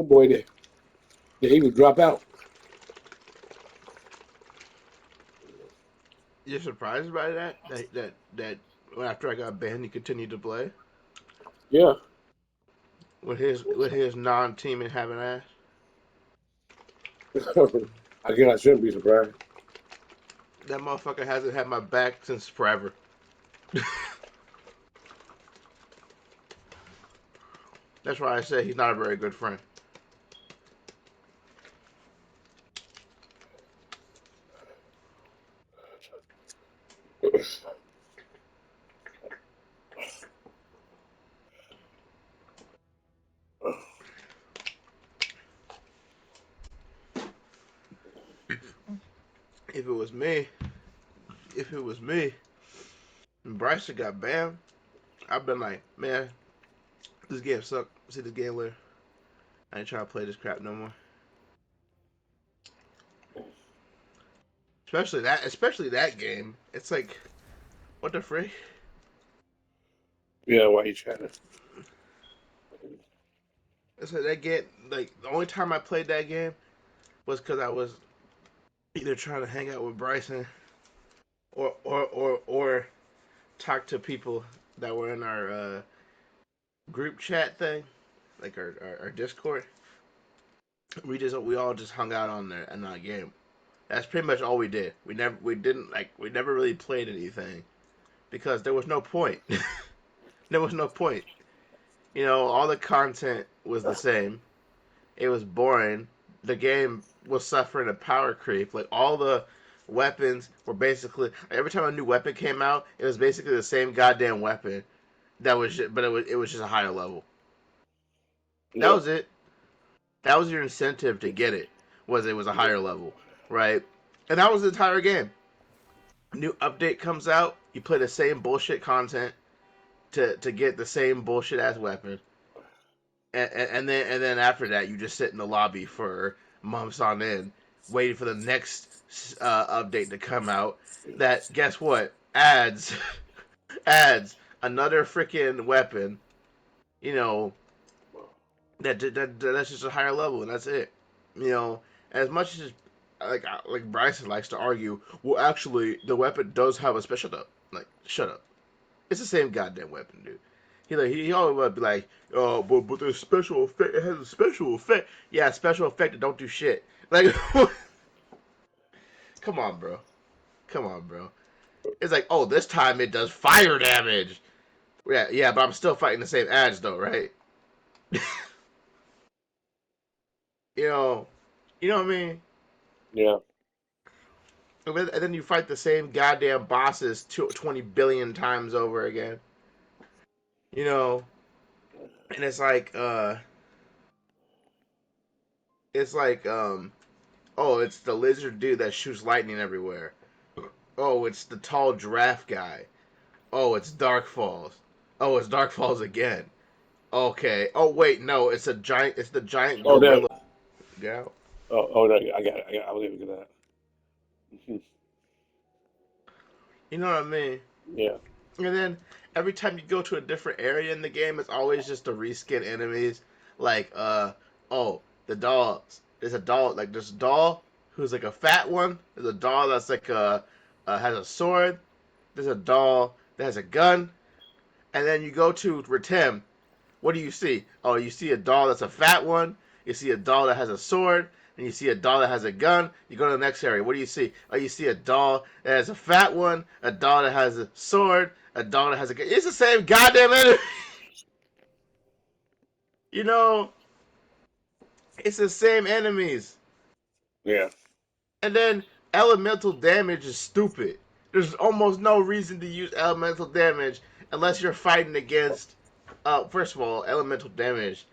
boy, he would drop out. You're surprised by that? That after I got banned, he continued to play Yeah. with his non-teaming having ass. I guess I shouldn't be surprised. That motherfucker hasn't had my back since forever. That's why I say he's not a very good friend. If it was me, if it was me, and Bryson got banned, I've been like, man, this game sucked. See this game later. I ain't trying to play this crap no more. Especially that game. It's like, what the frick? Yeah, why you trying to? It's like that game. Like the only time I played that game was because I was either trying to hang out with Bryson or talk to people that were in our group chat thing, like our Discord. We all just hung out on there in that game. That's pretty much all we did. We never really played anything because there was no point. There was no point. You know, all the content was the same. It was boring. The game was suffering a power creep. Like all the weapons were basically every time a new weapon came out, it was basically the same goddamn weapon. But it was just a higher level. That Yeah. was it. That was your incentive to get it. Was it was a higher level, right? And that was the entire game. New update comes out, you play the same bullshit content to get the same bullshit ass weapon, and then after that, you just sit in the lobby for months on end, waiting for the next update to come out. That guess what adds adds another freaking weapon. You know that's just a higher level, and that's it. You know, as much as like Bryson likes to argue, well, actually, the weapon does have a special. Shut up, like shut up. It's the same goddamn weapon, dude. He always would be like, oh, but there's special effect. It has a special effect. Yeah, special effect that don't do shit. Like, come on, bro. Come on, bro. It's like, oh, this time it does fire damage. Yeah, but I'm still fighting the same ads though, right? you know, you know what I mean? Yeah. And then you fight the same goddamn bosses 20 billion times over again. You know, and it's like oh, it's the lizard dude that shoots lightning everywhere. Oh, it's the tall giraffe guy. Oh, it's Dark Falls. Oh, it's Dark Falls again. Okay. Oh wait, no, it's a giant. It's the giant Oh, that. gorilla. Gal. Oh, no, I got it. I was able to get that. Mhm. You know what I mean? Yeah. And then every time you go to a different area in the game, it's always just to reskin enemies. Like, oh, the dolls. There's a doll. Like, there's a doll who's like a fat one. There's a doll that's like has a sword. There's a doll that has a gun. And then you go to Retem. What do you see? Oh, you see a doll that's a fat one. You see a doll that has a sword. And you see a doll that has a gun. You go to the next area. What do you see? Oh, you see a doll that has a fat one, a doll that has a sword, a doll that has a gun. It's the same goddamn enemy. you know, it's the same enemies. Yeah. And then elemental damage is stupid. There's almost no reason to use elemental damage unless you're fighting against. First of all, elemental damage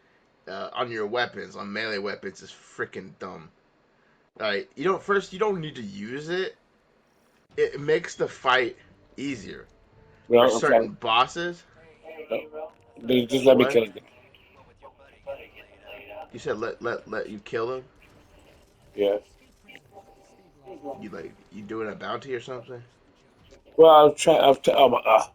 on your weapons, on melee weapons, is freaking dumb. Like you don't need to use it. It makes the fight easier for Well, I'm sorry. certain bosses. Just let me What? kill it. You said let you kill him? Yeah. You doing a bounty or something? Well, I'll try. Oh my.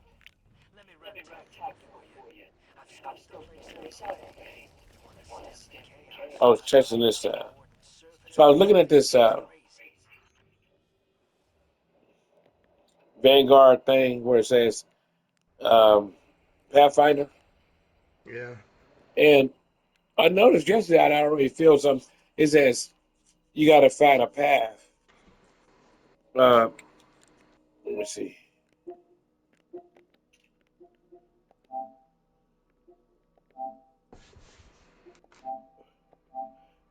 I was testing this. So I was looking at this Vanguard thing where it says um, Pathfinder, Yeah. and I noticed yesterday I already feel something. It says you got to find a path. Uh, let me see.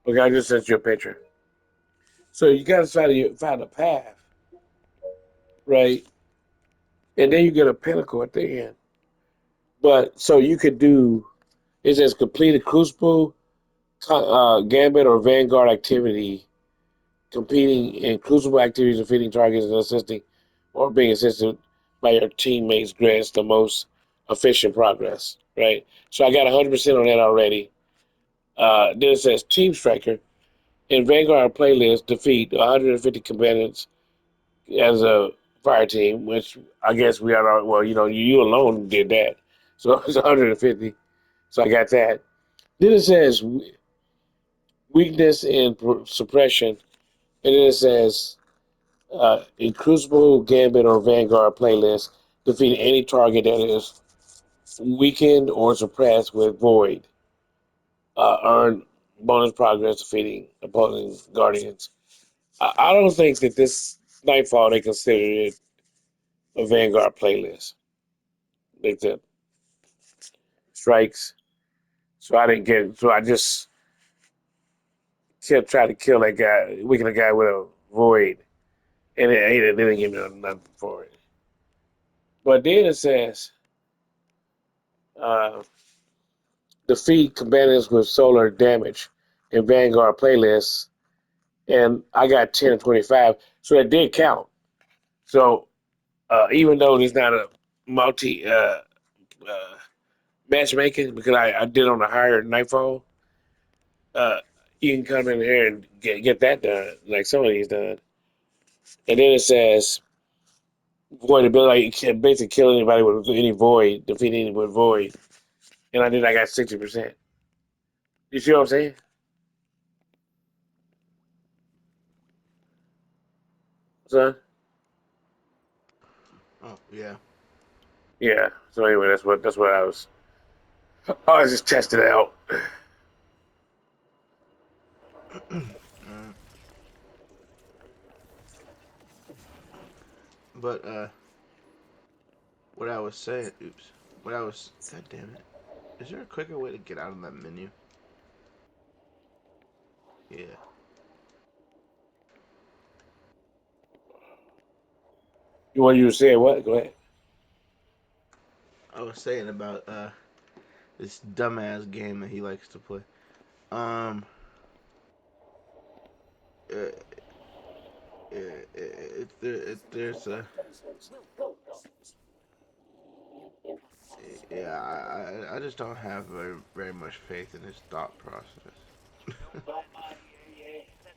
Okay, I just sent you a picture. So you got to try to find a path, right? And then you get a pinnacle at the end. But so you could do it says complete a crucible, gambit, or vanguard activity, competing in crucible activities, defeating targets and assisting or being assisted by your teammates grants the most efficient progress. Right. So I got 100% on that already. Then it says Team Striker in Vanguard playlist defeat 150 combatants as a fire team, which I guess we are. Well, you alone did that, so it's 150. So I got that. Then it says weakness and suppression, and then it says in Crucible, Gambit, or Vanguard playlist, defeat any target that is weakened or suppressed with Void. Earn bonus progress defeating opposing Guardians. I don't think that this Nightfall they considered it a Vanguard playlist. Like the strikes. So I didn't get it. So I just kept trying to kill that guy, weaken a guy with a Void. And they didn't give me nothing for it. But then it says uh, defeat combatants with solar damage in Vanguard playlists, and I got 10 or 25, so that did count. So even though there's not a multi matchmaking because I did on a higher nightfall, uh, you can come in here and get that done, like some of these done. And then it says void ability, you can basically kill anybody with any void, defeat anyone with void. And I got 60%. You see what I'm saying? Son? Oh yeah. Yeah. So anyway, that's what I was just testing it out. uh, but what I was saying. Oops. What I was. God damn it. Is there a quicker way to get out of that menu? Yeah. You were saying what? Go ahead. I was saying about this dumbass game that he likes to play. Um. Uh, there's a yeah. I just don't have very much faith in his thought process.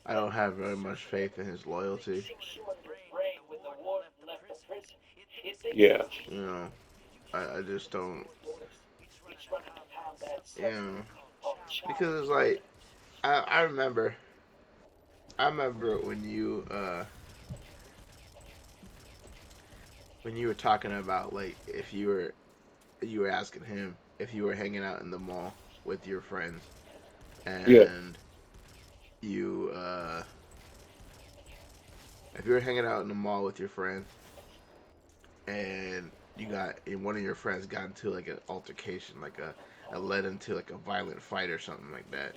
I don't have very much faith in his loyalty. Yeah. You know, I just don't. You know, because it's like I remember when you were talking about like if you were asking him if you were hanging out in the mall with your friends Yeah. and you if you were hanging out in the mall with your friends and and one of your friends got into like an altercation, like a led into like a violent fight or something like that,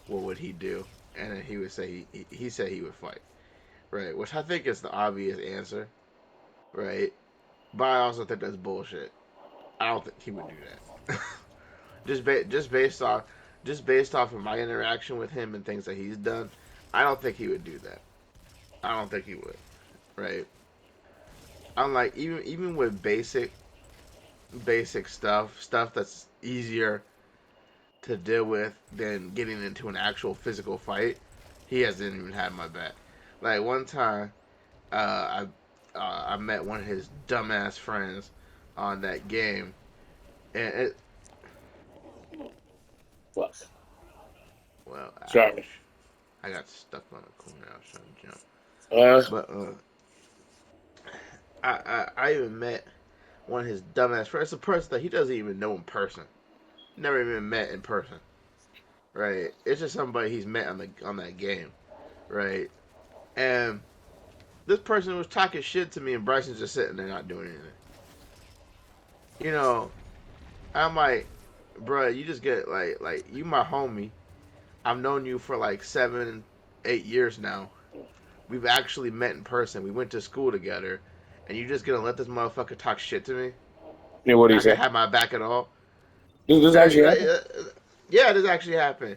what would he do? And then he would say he said he would fight, right? Which I think is the obvious answer, right? But I also think that's bullshit. I don't think he would do that. Just based off of my interaction with him and things that he's done, I don't think he would do that. I don't think he would, right? I'm like even with basic stuff that's easier to deal with than getting into an actual physical fight. He hasn't even had my back. Like one time, I met one of his dumbass friends on that game, and Fuck. Well, Sorry. ouch. I got stuck on a corner. I was trying to jump. Uh, But I even met one of his dumbass friends. It's a person that he doesn't even know in person. Never even met in person. Right? It's just somebody he's met on that game. Right? And this person was talking shit to me, and Bryson's just sitting there not doing anything. You know, I'm like, bruh, you just get like you my homie. I've known you for like 7, 8 years now. We've actually met in person. We went to school together, and you just gonna let this motherfucker talk shit to me? yeah, what do you Not gonna say? have my back at all? This Right? actually happened? Yeah, this actually happened.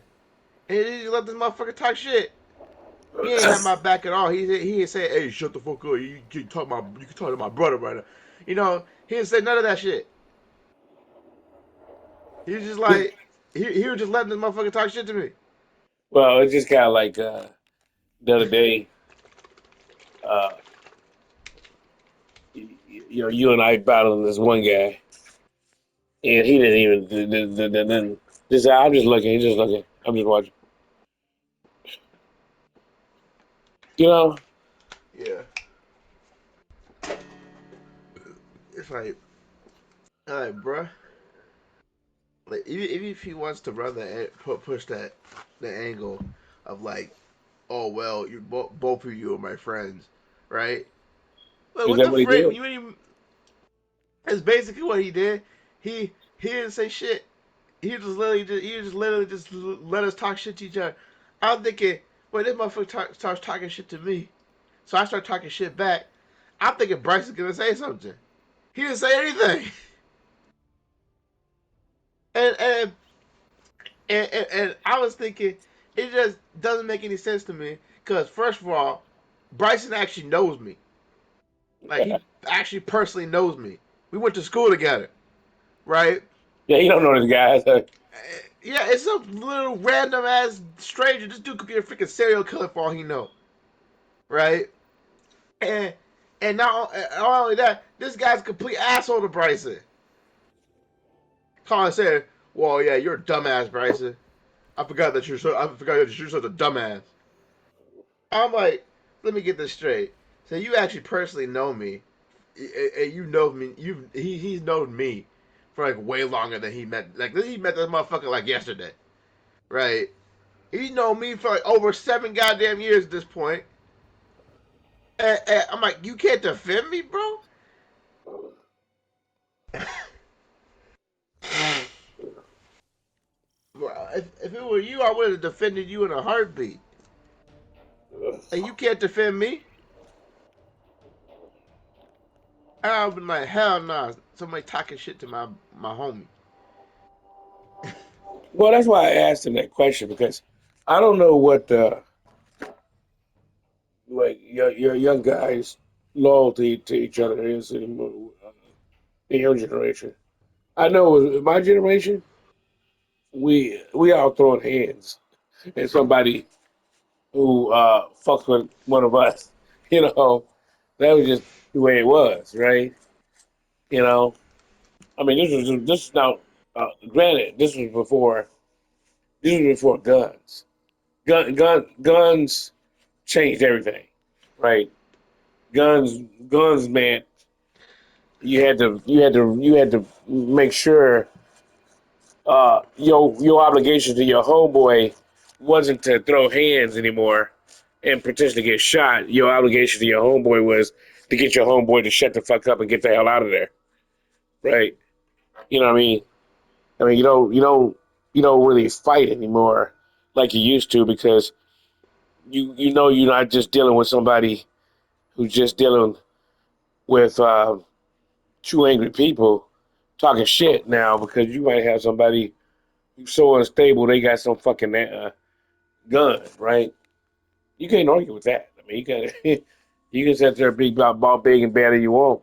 And you let this motherfucker talk shit. He ain't have my back at all. He ain't say, "Hey, shut the fuck up. You can talk to my brother right now." He didn't say none of that shit. He was just like he was just letting this motherfucker talk shit to me. Well, it's just kind of like the other day, uh, you and I battled this one guy, and he didn't even. Just I'm just looking. He's just looking. I'm just watching. You know, Yeah, it's like, bruh. Like, even if he wants to run push the angle of like, oh well, you both of you are my friends, right? But is what that the what he frick? did? You That's basically what he did. He didn't say shit. He just literally just let us talk shit to each other. I'm thinking, wait, this motherfucker starts talking shit to me, so I start talking shit back. I'm thinking Bryce is gonna say something. He didn't say anything, and and and I was thinking it just doesn't make any sense to me because first of all, Bryson actually knows me. Like he actually personally knows me. We went to school together, right? Yeah, he don't know this guy. Yeah, it's some little random ass stranger. This dude could be a freaking serial killer for all he know, right? And not only that, this guy's a complete asshole to Bryson. Colin said, "Well, yeah, you're a dumbass, Bryson. I forgot that you're such a dumbass." I'm like, let me get this straight. So you actually personally know me, and you know me. He's known me for like way longer than he met this motherfucker like yesterday, right? He known me for like over 7 goddamn years at this point. And I'm like, you can't defend me, bro. If it were you, I would have defended you in a heartbeat. And you can't defend me. I would have been like, hell no. Nah. Somebody talking shit to my homie. Well, that's why I asked him that question because I don't know what the like your young guys' loyalty to each other is in your generation. I know with my generation, we all throwing hands at somebody who fucked with one of us. You know, that was just the way it was, right? You know, I mean, this is now. Granted, this was before guns. Guns changed everything, right? Guns meant you had to make sure your obligation to your homeboy wasn't to throw hands anymore and potentially get shot. Your obligation to your homeboy was to get your homeboy to shut the fuck up and get the hell out of there, right? You know what I mean? I mean you don't really fight anymore like you used to because you know you're not just dealing with somebody who's just dealing with two angry people talking shit now because you might have somebody who's so unstable they got some fucking gun, right? You can't argue with that. I mean, you can you can sit there big about big and bad as you want.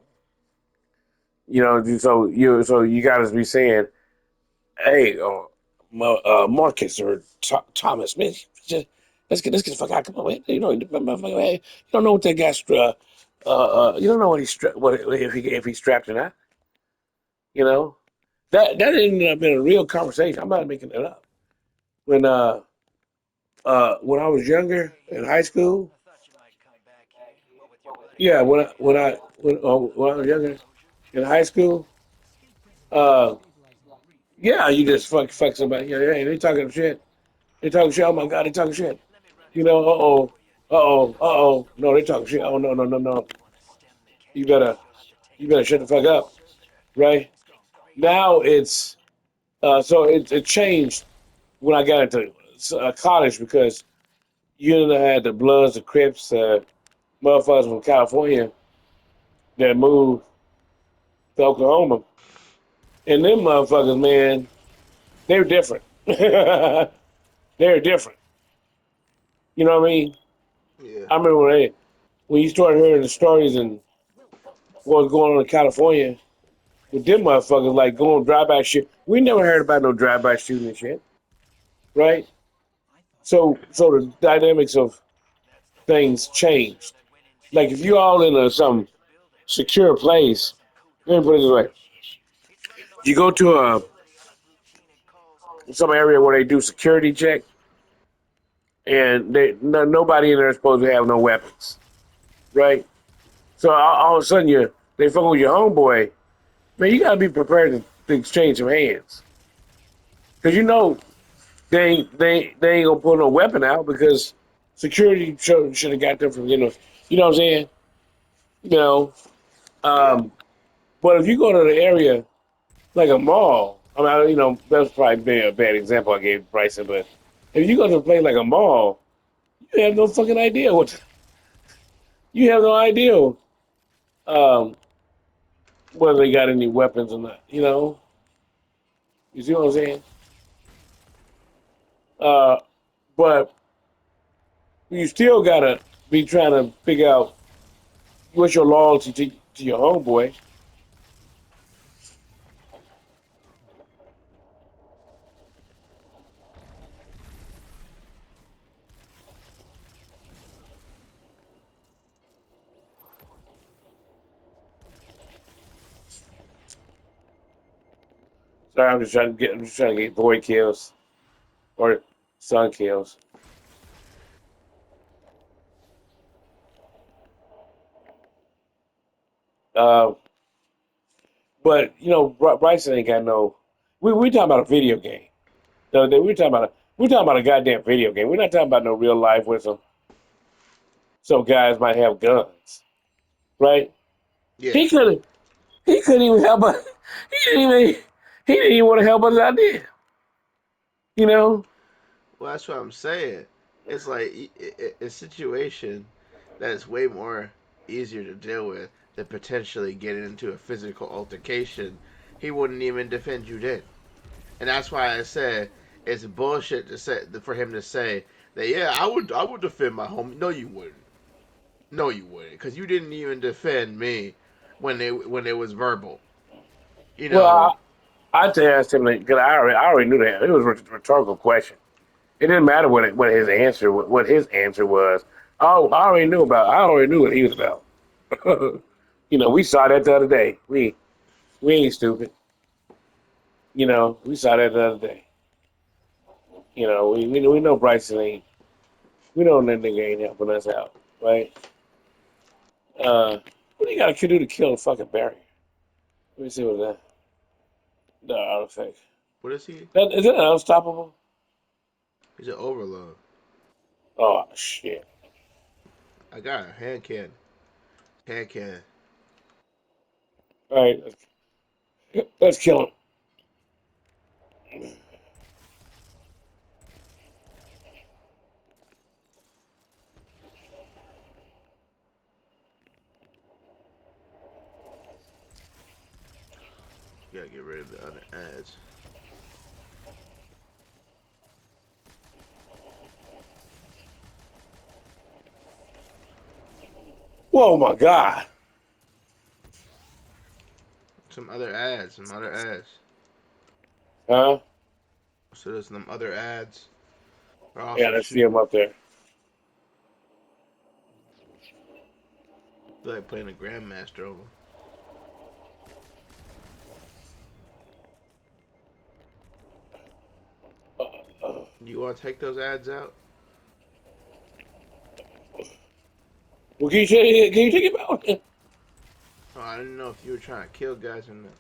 You know, so you got to be saying, hey, Marcus or Thomas, man, just let's get the fuck out. Come on, man. Hey, you don't know what that guy's you don't know what what if he's strapped or not. You know that ended up in a real conversation. I'm not making it up. When when I was younger in high school, yeah, when I was younger in high school, uh, yeah, you just fuck somebody. Yeah, hey, they talking shit. They talking shit. Oh my god, they talking shit. You know, No, they talking shit. Oh no. You better you better shut the fuck up, right? Now it's so it changed when I got into college because you know had the Bloods, the Crips, motherfuckers from California that moved to Oklahoma, and them motherfuckers, man, they're different. They're different. You know what I mean? Yeah. I remember when you started hearing the stories and what was going on in California with them motherfuckers, like going drive-by shit. We never heard about no drive-by shooting and shit, right? So the dynamics of things changed. Like if you all in some secure place, let me put it this way: you go to some area where they do security check, and nobody in there is supposed to have no weapons, right? So all of a sudden they fucking with your homeboy, man. You gotta be prepared to exchange some hands, because you know they ain't gonna pull no weapon out because security should have got them from you know what I'm saying? You know, Yeah. um, but if you go to the area like a mall, that's probably a bad example I gave Bryson, but if you go to a place like a mall, you have no fucking idea you have no idea um, whether they got any weapons or not. You see what I'm saying? Uh, but you still gotta be trying to figure out what's your loyalty to your homeboy. Sorry, I'm just trying to get boy kills or son kills. Uh, but Bryson ain't got no. We talking about a video game. The other day we talking about a goddamn video game. We're not talking about no real life where some guys might have guns, right? Yeah. He could he couldn't even help us. He didn't even he didn't even want to help us out there. You know? Well, that's what I'm saying. It's like a situation that is way more easier to deal with than potentially getting into a physical altercation. He wouldn't even defend you then, and that's why I said it's bullshit to say for him to say that. Yeah, I would defend my homie. No, you wouldn't. No, you wouldn't, because you didn't even defend me when it was verbal. You know. Well, I to ask him because I already knew that it was a rhetorical question. It didn't matter what his answer was. I already knew I already knew what he was about. We saw that the other day. We ain't stupid. We saw that the other day. We know Bryson ain't. We know that nigga ain't helping us out, right? What do you got to do to kill a fucking barrier? Let me see what that. The artifact. What is he? Is it unstoppable? He's an overload. Oh shit! I got a hand cannon. Hand cannon. All right, let's kill him. You gotta get rid of the other ads. Whoa, my god! Some other ads. Some other ads. Huh? So there's some other ads are Yeah, also let's see shooting. him up there. Feel like playing a grandmaster over. Uh, uh, You want to take those ads out? Well, can you take it out? Oh, I didn't know if you were trying to kill guys or not.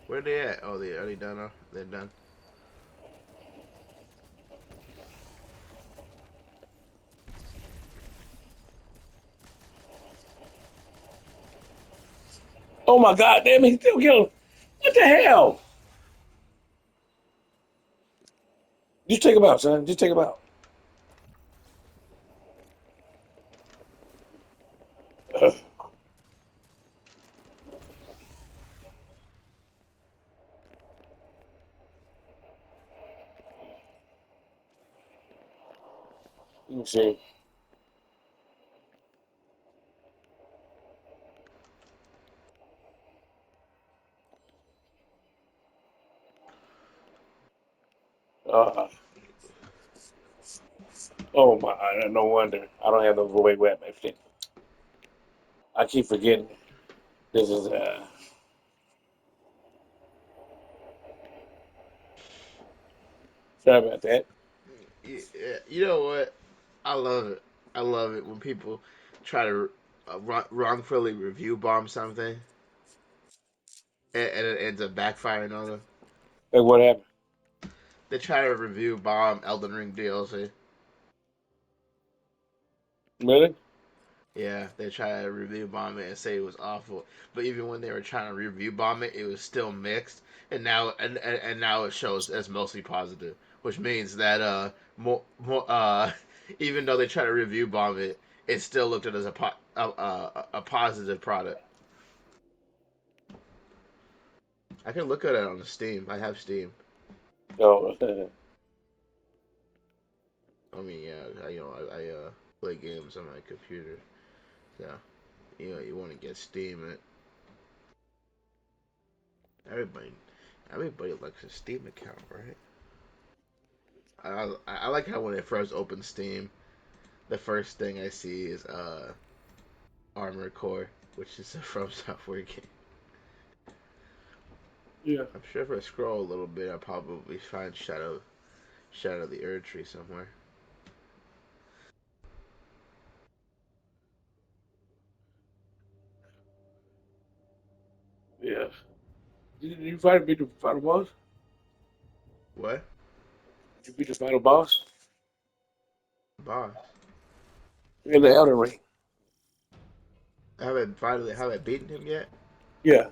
Where they at? Oh, they already done. They're done. Oh my God, damn, he still killed him. What the hell? Just take him out, son. Just take him out. Let me see. Uh, oh my, no wonder. I don't have no void weapon. Shit. I keep forgetting. This is, sorry about that. Yeah, you know what? I love it. I love it when people try to wrongfully review bomb something and it ends up backfiring on them. Like, what happened? They try to review bomb Elden Ring DLC. Really? Yeah, they try to review bomb it and say it was awful. But even when they were trying to review bomb it, it was still mixed. And now it shows as mostly positive, which means that more even though they try to review bomb it, it still looked at it as a positive product. I can look at it on Steam. I have Steam. No. I mean, yeah, I play games on my computer. Yeah, you want to get Steam it. Everybody, everybody likes a Steam account, right? I like how when I first open Steam, the first thing I see is Armored Core, which is a From Software game. Yeah. I'm sure if I scroll a little bit, I'll probably find Shadow of the Erdtree somewhere. Yeah. Did you fight beat the final boss? What? Did you beat the final boss? Boss? In the Elden Ring. Haven't beaten him yet. Yeah.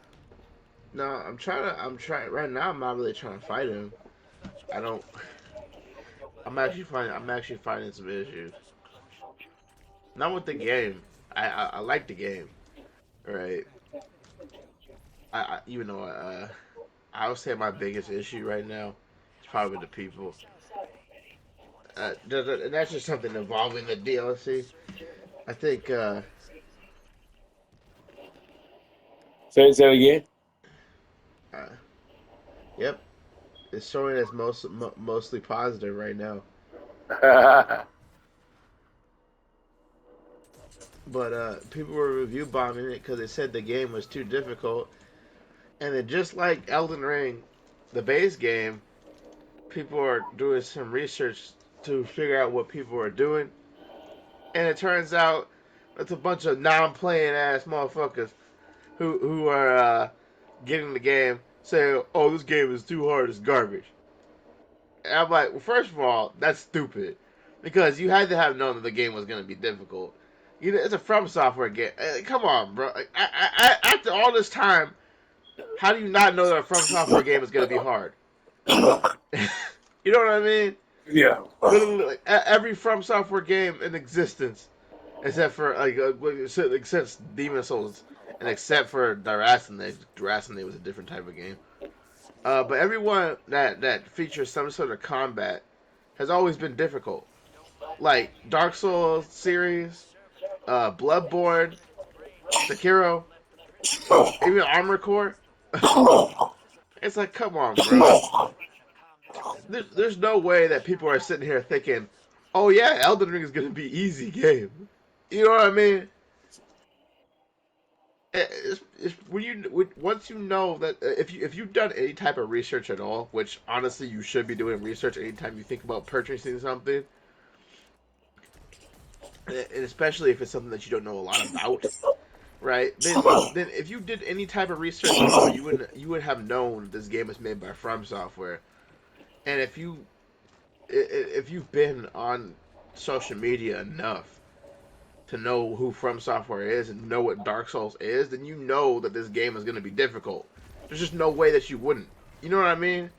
No, I'm trying right now. I'm not really trying to fight him. I don't. I'm actually finding some issues. Not with the game. I like the game. Right. Even though I would say my biggest issue right now is probably the people. And that's just something involving the DLC. I think. Say it again. Uh, yep. It's showing as mostly positive right now. But people were review bombing it because they said the game was too difficult. And then just like Elden Ring, the base game, people are doing some research to figure out what people are doing, and it turns out it's a bunch of non-playing ass motherfuckers who are getting the game saying, "Oh, this game is too hard, it's garbage." And I'm like, well, first of all, that's stupid because you had to have known that the game was going to be difficult. You know, it's a From Software game. Come on, bro. After all this time, how do you not know that a From Software game is going to be hard? You know what I mean? Yeah. Literally, like, every From Software game in existence, except for except Demon Souls, and except for Durasane was a different type of game. But everyone that features some sort of combat has always been difficult. Like Dark Souls series, Bloodborne, Sekiro, even Armor Core. It's like, come on, bro. There's no way that people are sitting here thinking, oh yeah, Elden Ring is gonna be easy game. You know what I mean? It's when once you know that if you've done any type of research at all, which honestly you should be doing research anytime you think about purchasing something, and especially if it's something that you don't know a lot about, right? Then if you did any type of research at all, you would have known this game is made by From Software. And if you've been on social media enough to know who From Software is and know what Dark Souls is, then you know that this game is going to be difficult. There's just no way that you wouldn't. You know what I mean?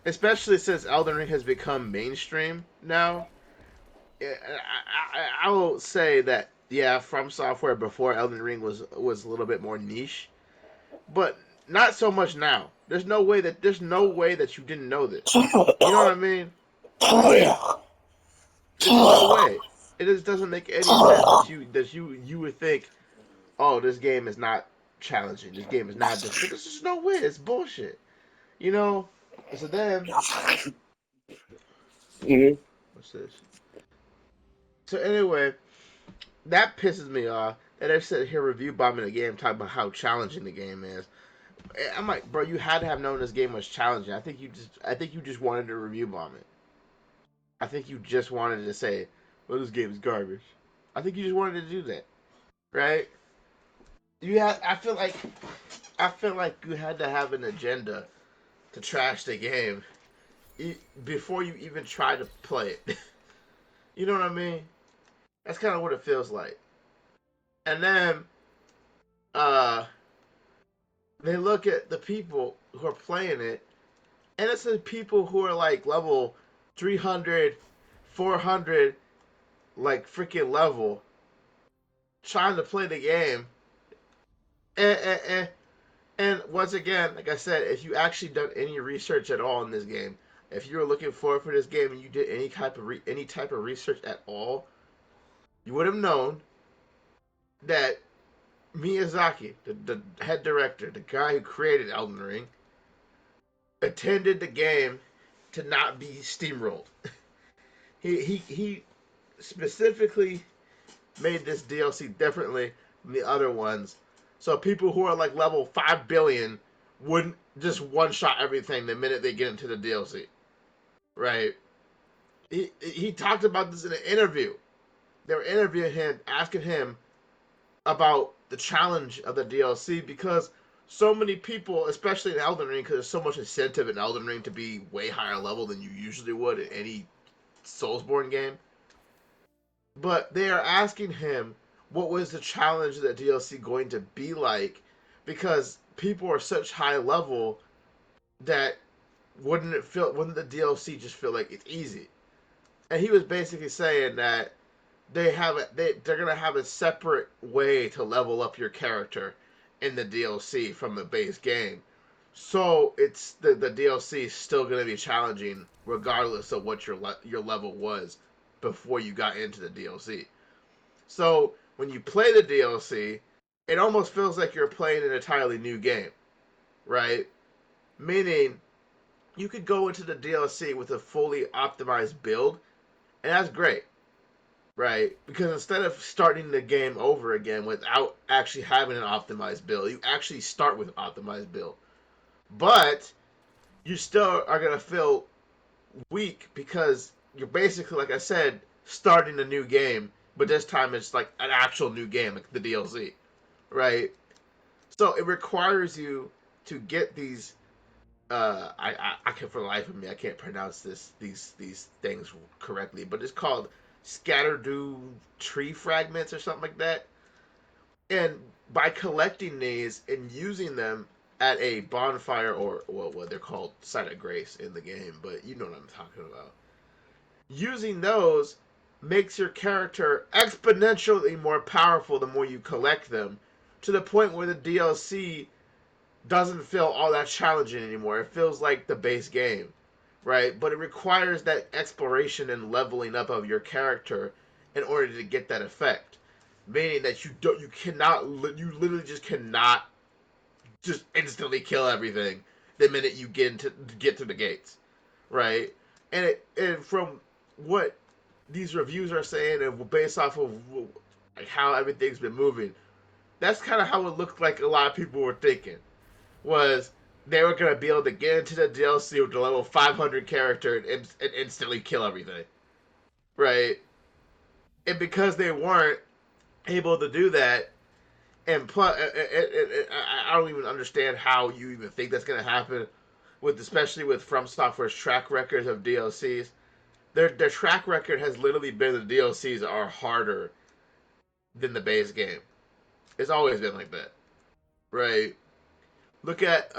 Especially since Elden Ring has become mainstream now. I will say that yeah, From Software before Elden Ring was a little bit more niche, but not so much now. There's no way that you didn't know this. You know what I mean? Oh yeah. There's just no way. It just doesn't make any sense that you would think, oh, this game is not challenging. This game is not difficult. There's just no way. It's bullshit. You know. So then, Mhm. what's this? So anyway, that pisses me off that they're sitting here review bombing the game, talking about how challenging the game is. I'm like, bro, you had to have known this game was challenging. I think you just wanted to review bomb it. I think you just wanted to say, well, this game is garbage. I think you just wanted to do that, right? You had. I feel like you had to have an agenda to trash the game before you even try to play it. You know what I mean? That's kind of what it feels like. And then uh, they look at the people who are playing it, and it's the people who are like level 300, 400, like freaking level, trying to play the game. And once again, like I said, if you actually done any research at all in this game, if you were looking forward for this game and you did any type of research at all, you would have known that Miyazaki, the head director, the guy who created Elden Ring, intended the game to not be steamrolled. He specifically made this DLC differently from the other ones, so people who are like level 5 billion wouldn't just one shot everything the minute they get into the DLC. Right? He talked about this in an interview. They were interviewing him, asking him about the challenge of the DLC because so many people, especially in Elden Ring, because there's so much incentive in Elden Ring to be way higher level than you usually would in any Soulsborne game. But they are asking him what was the challenge of the DLC going to be like because people are such high level that wouldn't the DLC just feel like it's easy? And he was basically saying that they're gonna have a separate way to level up your character in the DLC from the base game. So it's the DLC is still gonna be challenging regardless of what your level was before you got into the DLC. So when you play the DLC, it almost feels like you're playing an entirely new game, right? Meaning you could go into the DLC with a fully optimized build, and that's great, right? Because instead of starting the game over again without actually having an optimized build, you actually start with an optimized build. But you still are going to feel weak because you're basically, like I said, starting a new game, but this time it's like an actual new game, like the DLC, right? So it requires you to get these. I can for the life of me I can't pronounce these things correctly, but it's called scatterdew tree fragments or something like that. And by collecting these and using them at a bonfire or well, what they're called site of grace in the game, but you know what I'm talking about. Using those makes your character exponentially more powerful the more you collect them, to the point where the DLC doesn't feel all that challenging anymore. It feels like the base game, right? But it requires that exploration and leveling up of your character in order to get that effect. Meaning that you literally just cannot just instantly kill everything the minute you get to the gates, right? And from what these reviews are saying and based off of like how everything's been moving, that's kind of how it looked like a lot of people were thinking was they were gonna be able to get into the DLC with the level 500 character and instantly kill everything, right? And because they weren't able to do that, and plus, I don't even understand how you even think that's going to happen, with especially with From Software's track records of DLCs. Their track record has literally been the DLCs are harder than the base game. It's always been like that, right? Look at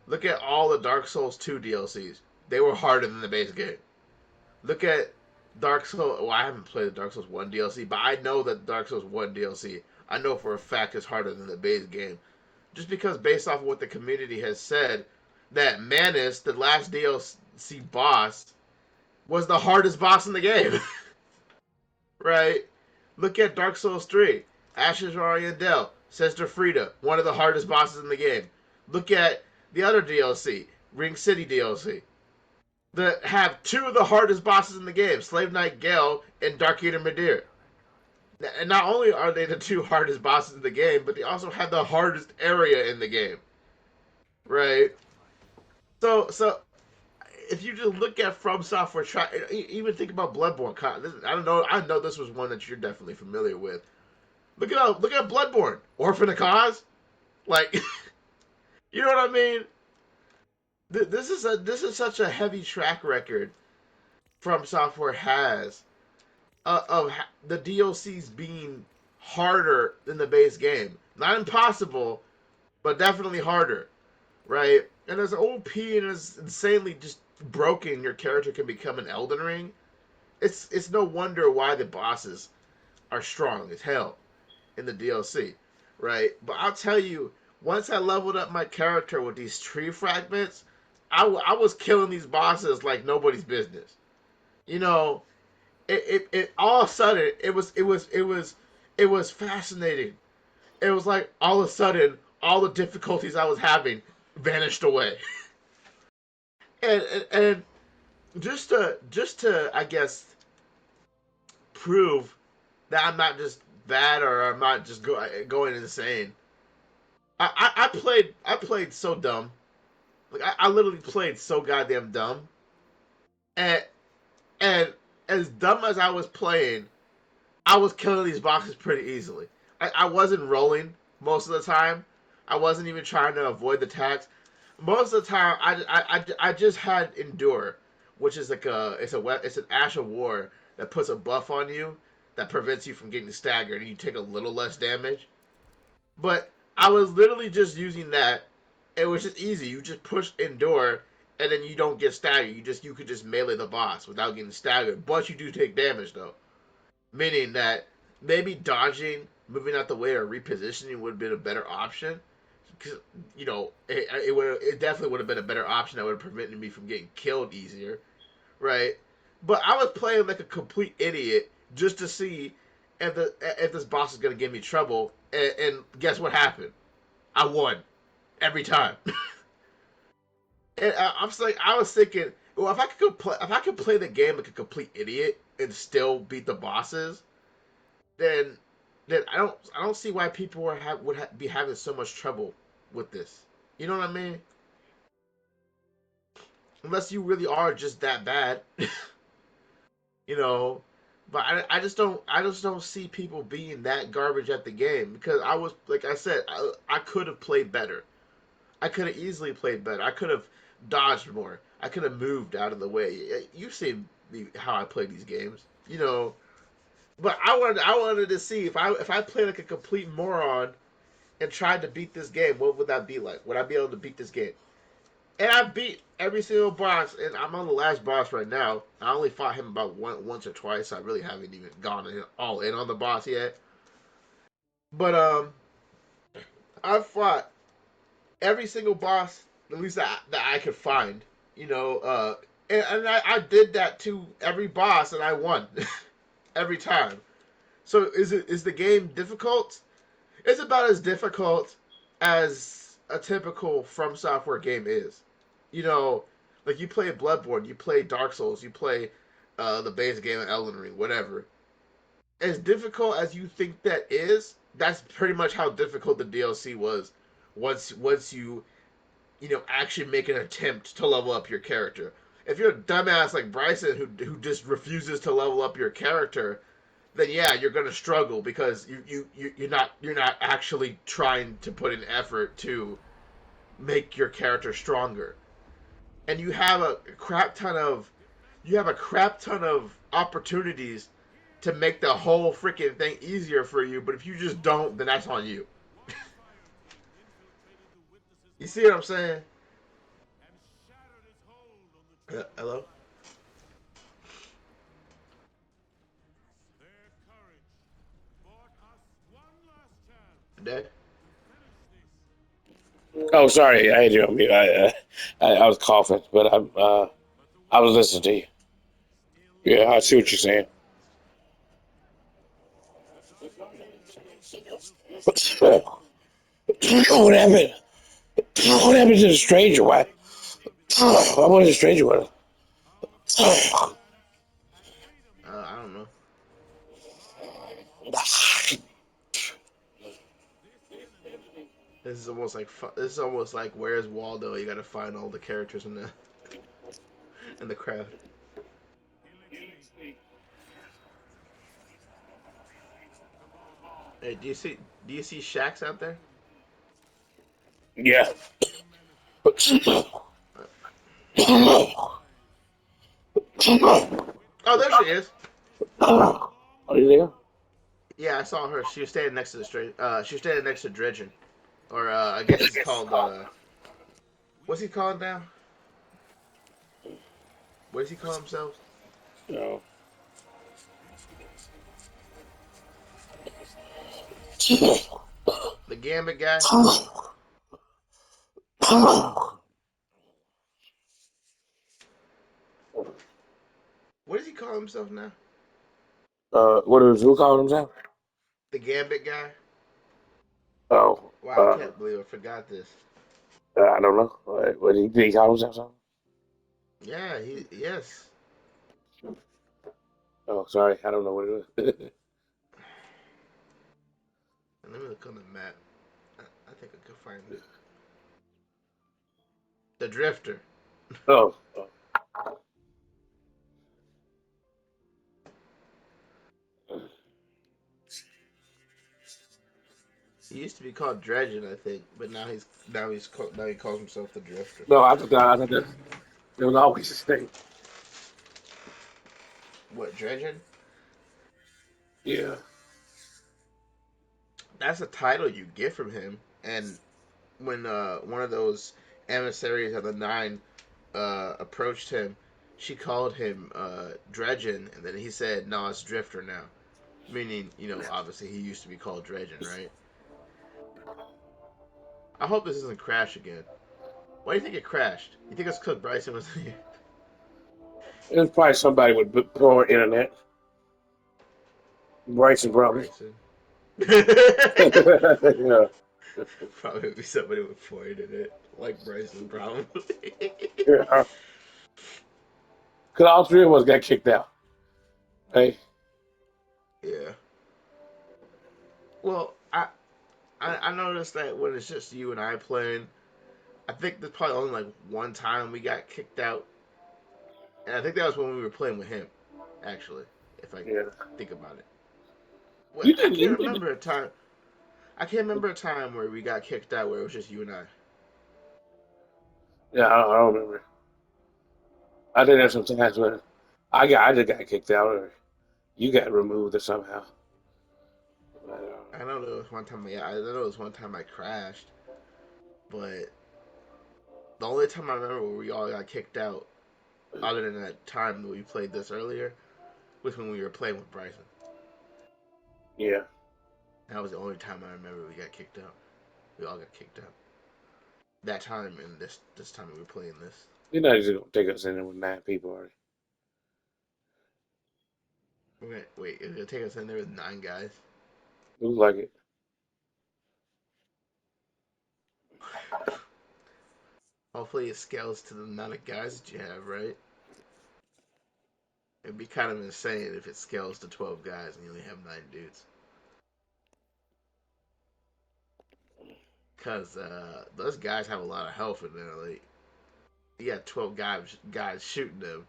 look at all the Dark Souls 2 DLCs. They were harder than the base game. Look at Dark Souls. Well, I haven't played the Dark Souls 1 DLC, but I know that Dark Souls 1 DLC, I know for a fact it's harder than the base game. Just because, based off of what the community has said, that Manus, the last DLC boss, was the hardest boss in the game. Right? Look at Dark Souls 3. Ashes Oriental, Sister Frida, one of the hardest bosses in the game. Look at the other DLC, Ring City DLC. That have two of the hardest bosses in the game, Slave Knight Gale and Dark Eater Midir. And not only are they the two hardest bosses in the game, but they also have the hardest area in the game. Right? So if you just look at From Software, try even think about Bloodborne. I don't know. I know this was one that you're definitely familiar with. Look at Bloodborne, Orphan of Cause. Like, you know what I mean? This is such a heavy track record From Software has of the DLCs being harder than the base game. Not impossible, but definitely harder, right? And as OP and as insanely just broken your character can become in Elden Ring, it's no wonder why the bosses are strong as hell in the DLC, right? But I'll tell you, once I leveled up my character with these tree fragments, I was killing these bosses like nobody's business. You know, it all of a sudden it was fascinating. It was like all of a sudden all the difficulties I was having vanished away, and just to I guess prove that I'm not just bad or I'm not just going insane. I played so dumb. Like I literally played so goddamn dumb. And and as dumb as I was playing, I was killing these boxes pretty easily. I wasn't rolling most of the time. I wasn't even trying to avoid the attacks. Most of the time, I just had endure, which is like it's an Ash of War that puts a buff on you that prevents you from getting staggered and you take a little less damage. But I was literally just using that. It was just easy. You just push endure, and then you don't get staggered. You could just melee the boss without getting staggered. But you do take damage though, meaning that maybe dodging, moving out the way, or repositioning would have been a better option. Because it definitely would have been a better option that would have prevented me from getting killed easier, right? But I was playing like a complete idiot just to see if this boss is gonna give me trouble. And guess what happened? I won every time. And I was thinking, well, if I could play the game like a complete idiot and still beat the bosses, then I don't see why people would be having so much trouble with this. You know what I mean? Unless you really are just that bad, you know. But I just don't see people being that garbage at the game because I was like I said I could have played better. I could have easily played better. I could have dodged more. I could have moved out of the way. You've seen how I play these games, you know. But I wanted to see if I played like a complete moron and tried to beat this game, what would that be like? Would I be able to beat this game? And I beat every single boss, and I'm on the last boss right now. I only fought him about once or twice. I really haven't even gone all in on the boss yet. But I fought every single boss, at least that I could find. You know, and I did that to every boss, and I won every time. So is the game difficult? It's about as difficult as a typical From Software game is. You know, like you play Bloodborne, you play Dark Souls, you play the base game of Elden Ring, whatever. As difficult as you think that is, that's pretty much how difficult the DLC was. Once you know actually make an attempt to level up your character. If you're a dumbass like Bryson who just refuses to level up your character, then yeah, you're gonna struggle because you're not actually trying to put an effort to make your character stronger, and you have a crap ton of opportunities to make the whole freaking thing easier for you. But if you just don't, then that's on you. You see what I'm saying? Hello, Dad. Oh, sorry, I had you on mute. I was coughing, but I was listening to you. Yeah, I see what you're saying. What happened? What happened to the stranger? Why? I wanted the stranger one. I don't know. This is almost like Where's Waldo? You got to find all the characters in the crowd. Hey, do you see Shax out there? Yeah. Uh, Are Oh, there she is. you there? Yeah, I saw her. She was standing next to the straight. She was standing next to Dredgen, or I guess he's called. What's he called now? What does he call himself? No. The Gambit guy. What does he call himself now? What is who called himself? The Gambit guy. Oh, Wow, I can't believe I forgot this. I don't know. What did he call himself something? Yeah, he yes. Oh, sorry, I don't know what it was. And let me look on the map. I think I could find it. The Drifter. Oh, He used to be called Dredgen, I think, but now he calls himself the Drifter. no, I thought that it was always the same. What Dredgen? Yeah. That's a title you get from him. And when one of those emissaries of the Nine approached him, she called him Dredgen, and then he said, "No, it's Drifter now." Meaning, obviously he used to be called Dredgen, right? I hope this doesn't crash again. Why do you think it crashed? You think it's because Bryson was here? It was probably somebody with poor internet. Bryson probably. Bryson. Yeah. Probably be somebody with poor internet, like Bryson, probably. Yeah. Because all three of us got kicked out. Hey, Yeah. Well, I noticed that when it's just you and I playing, I think there's probably only like one time we got kicked out, and I think that was when we were playing with him. Actually, if I yeah. think about it, well, You I didn't. can't You didn't. remember a time. I can't remember a time where we got kicked out where it was just you and I. Yeah, I don't remember. I think there's some times when I just got kicked out or you got removed or somehow. But, I know there was one time. Yeah, I know there was one time I crashed, but the only time I remember where we all got kicked out, other than that time that we played this earlier, was when we were playing with Bryson. yeah. That was the only time I remember we got kicked out. We all got kicked out. That time and this time we were playing this. You're not just gonna take us in there with 9 people, are Wait, it's gonna take us in there with 9 guys. you? Looks like it. Hopefully it scales to the amount of guys that you have, right? It'd be kind of insane if it scales to 12 guys and you only have 9 dudes. Cause those guys have a lot of health in there. Like you got 12 guys shooting them,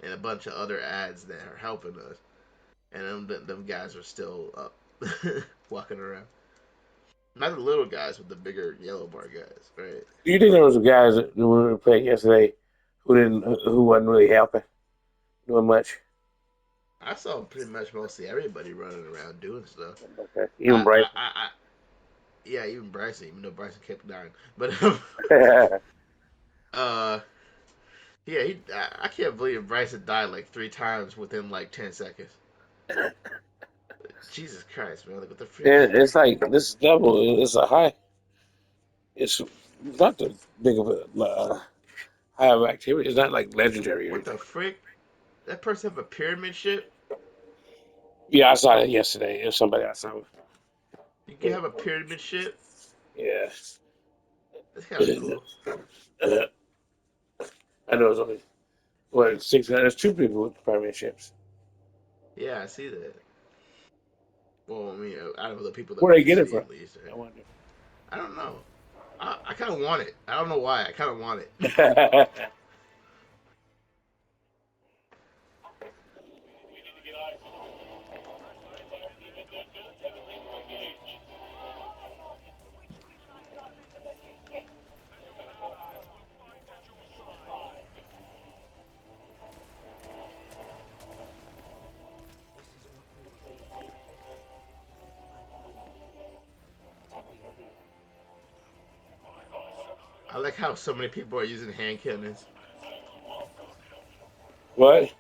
and a bunch of other ads that are helping us. and them guys are still up, walking around. Not the little guys, but the bigger yellow bar guys, right? Do you think there was guys that we were playing yesterday who wasn't really helping, doing much? I saw pretty much mostly everybody running around doing stuff. Okay, even I, I, Bryson. I, I yeah, even Bryson, even though Bryson kept dying, but uh, yeah, I can't believe Bryson died like 3 times within like 10 seconds. Jesus Christ, man! Like what the freak? And it's like this level is a high. It's not the big of a high of activity. It's not like legendary or What the anything. freak? That person have a pyramid ship? Yeah, I saw that yesterday. It was somebody I saw. You can have a pyramid ship? Yeah, That's kind of cool. I know it's only what 600. There's two people with premierships. Yeah, I see that. Well, I mean, out of the people that Where we they get it see, from? at least. I Right? wonder. I don't know. I kind of want it. I don't know why. I kind of want it. I like how so many people are using hand cannons. What?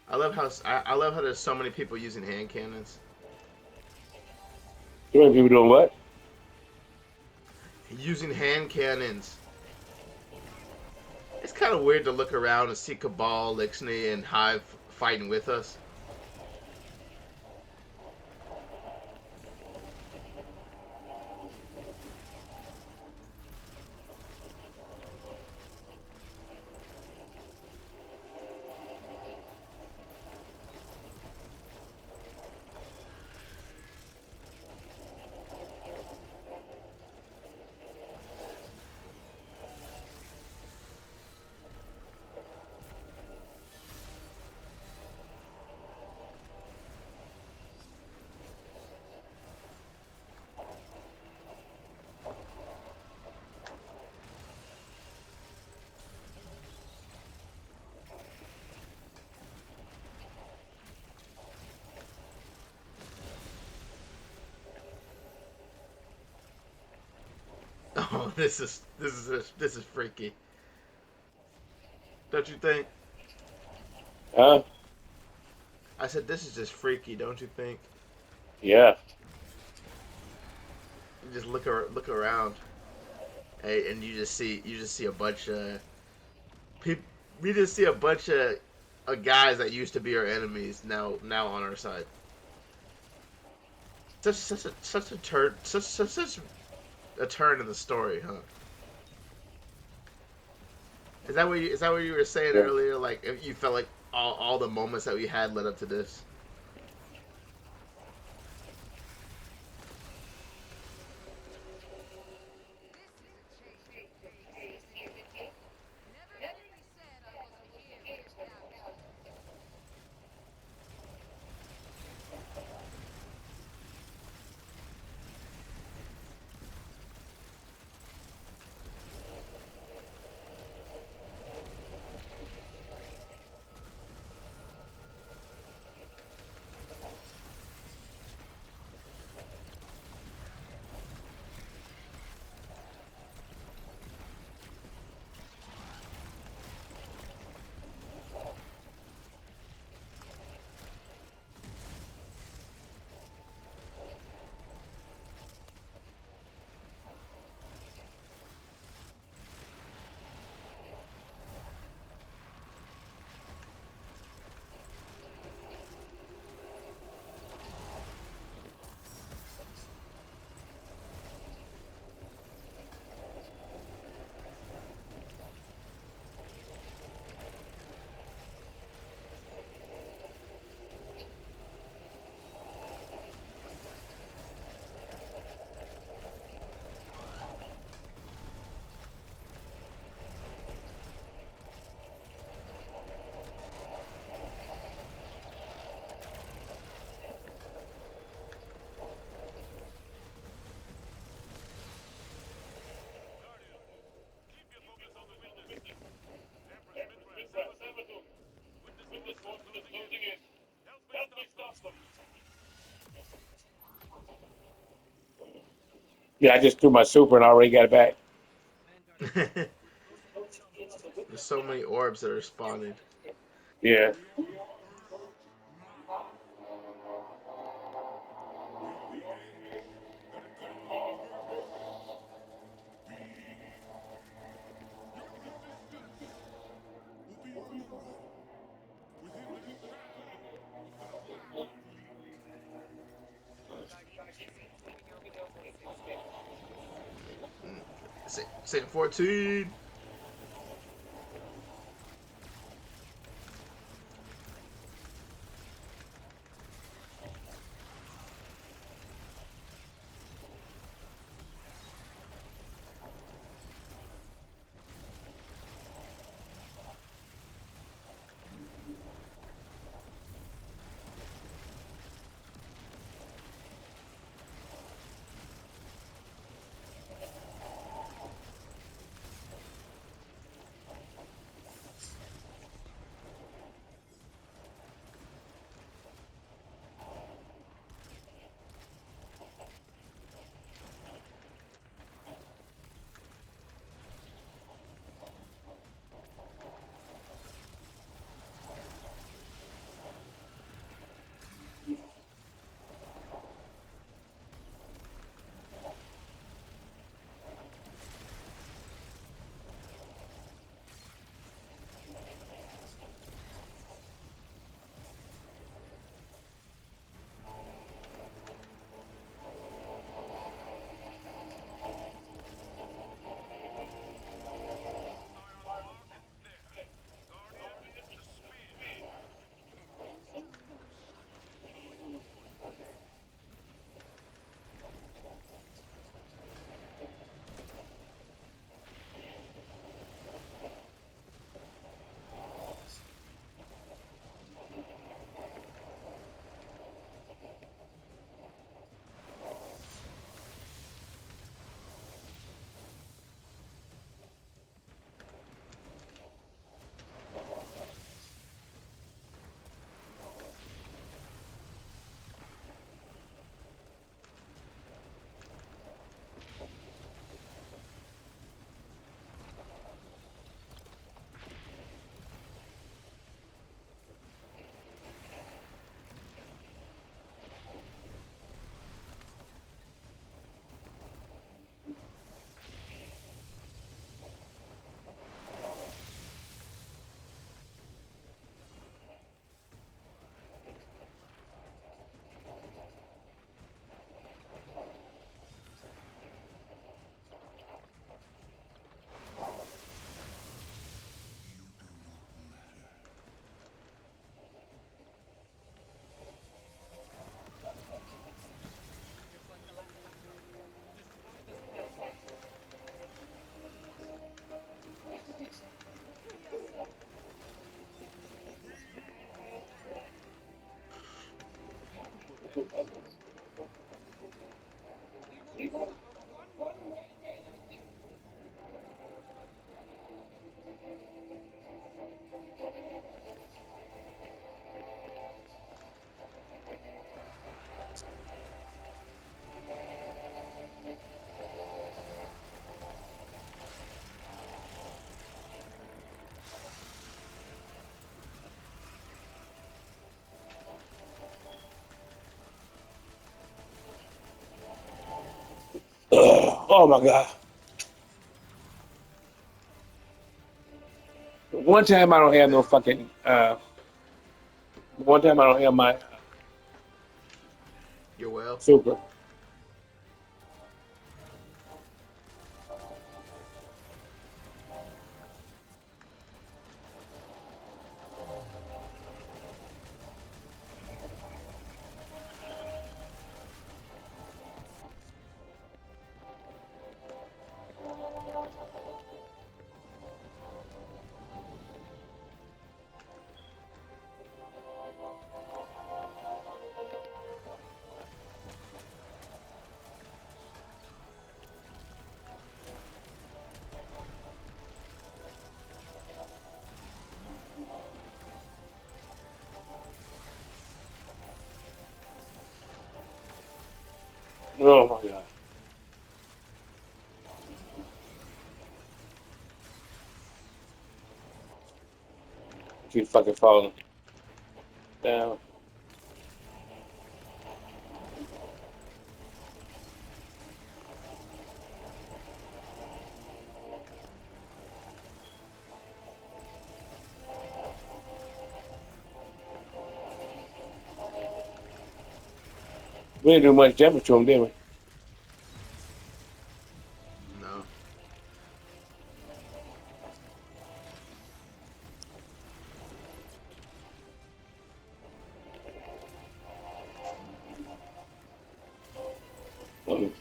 I love how there's so many people using hand cannons. Too many people doing what? Using hand cannons. It's kind of weird to look around and see Cabal, Lixney, and Hive fighting with us. Oh, this is freaky. Don't you think? Huh? I said this is just freaky. Don't you think? Yeah. You just look around, and you just see a bunch of people. We just see a bunch of guys that used to be our enemies now on our side. Such a turn such a turn in the story, huh? Is that what you were saying Yeah. earlier? Like if you felt like all the moments that we had led up to this. Yeah, I just threw my super and I already got it back. There's so many orbs that are spawning. Yeah. Saint 14. Ugh. Oh my god. One time I don't have no fucking. One time I don't have my You're well. super. Oh my god. Keep fucking falling down. We didn't do much damage to him, did we? No. Mm.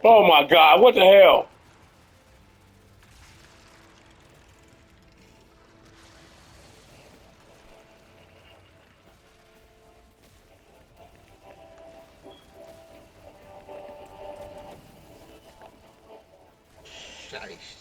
Oh my God! What the hell? Shice.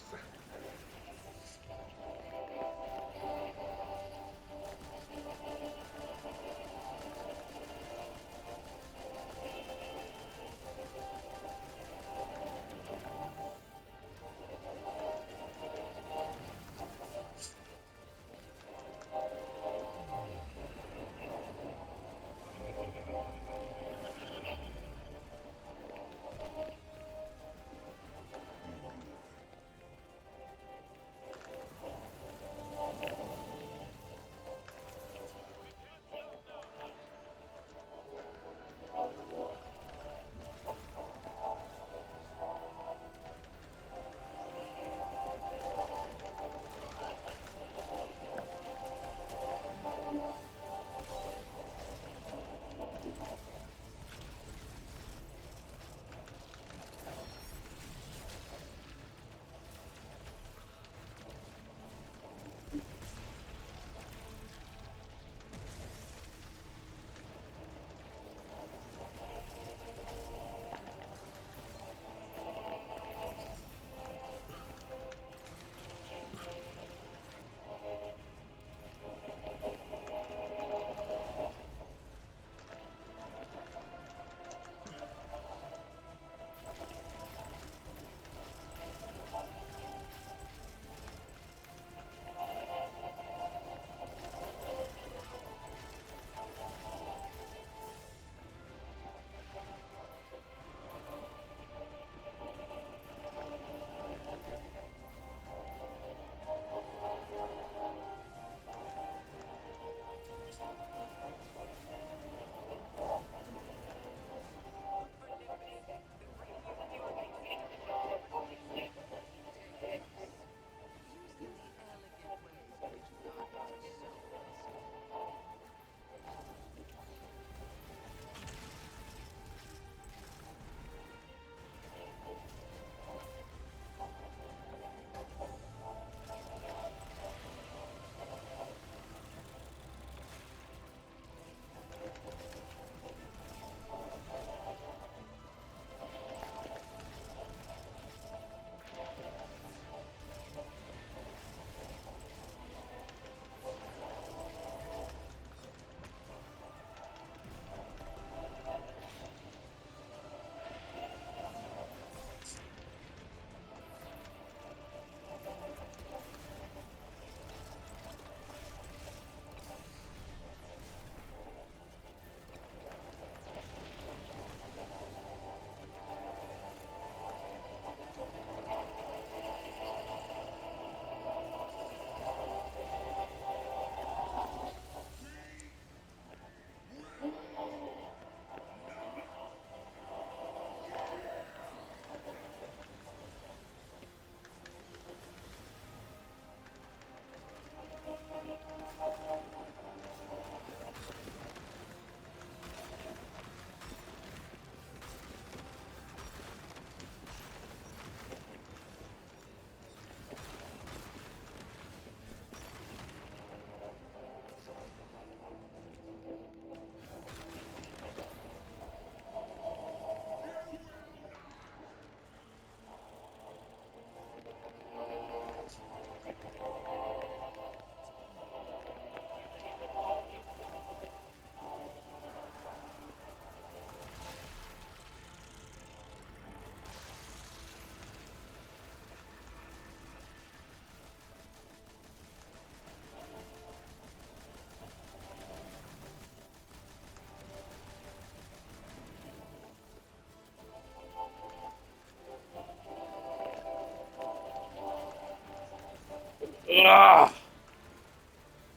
Ah,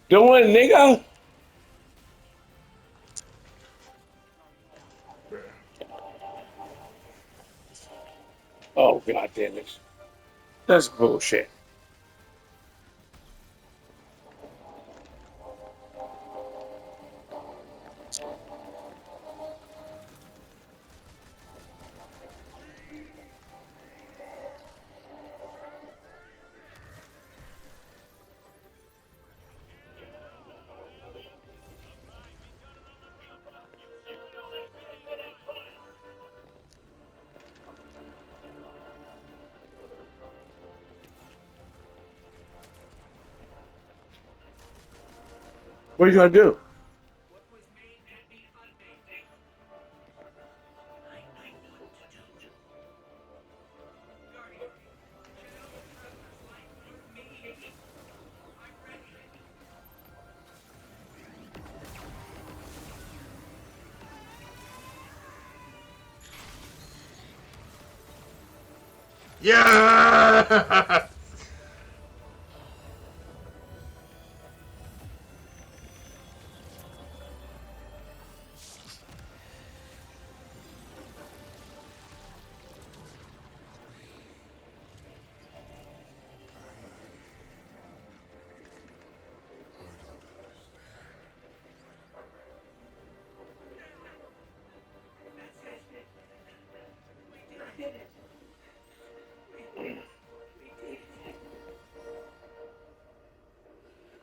doing, nigga. Oh, god damn it. That's bullshit. What are you gonna do? Yeah.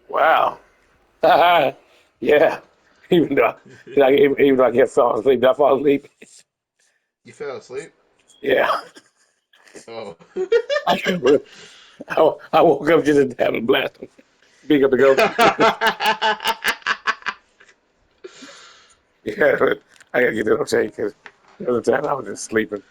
Wow. Yeah. Even though I can't fall asleep, did I fall asleep? You fell asleep? Yeah. Oh. I, I woke up just to have a blast. Being up to go. Yeah, I gotta get that on tape because the other time I was just sleeping.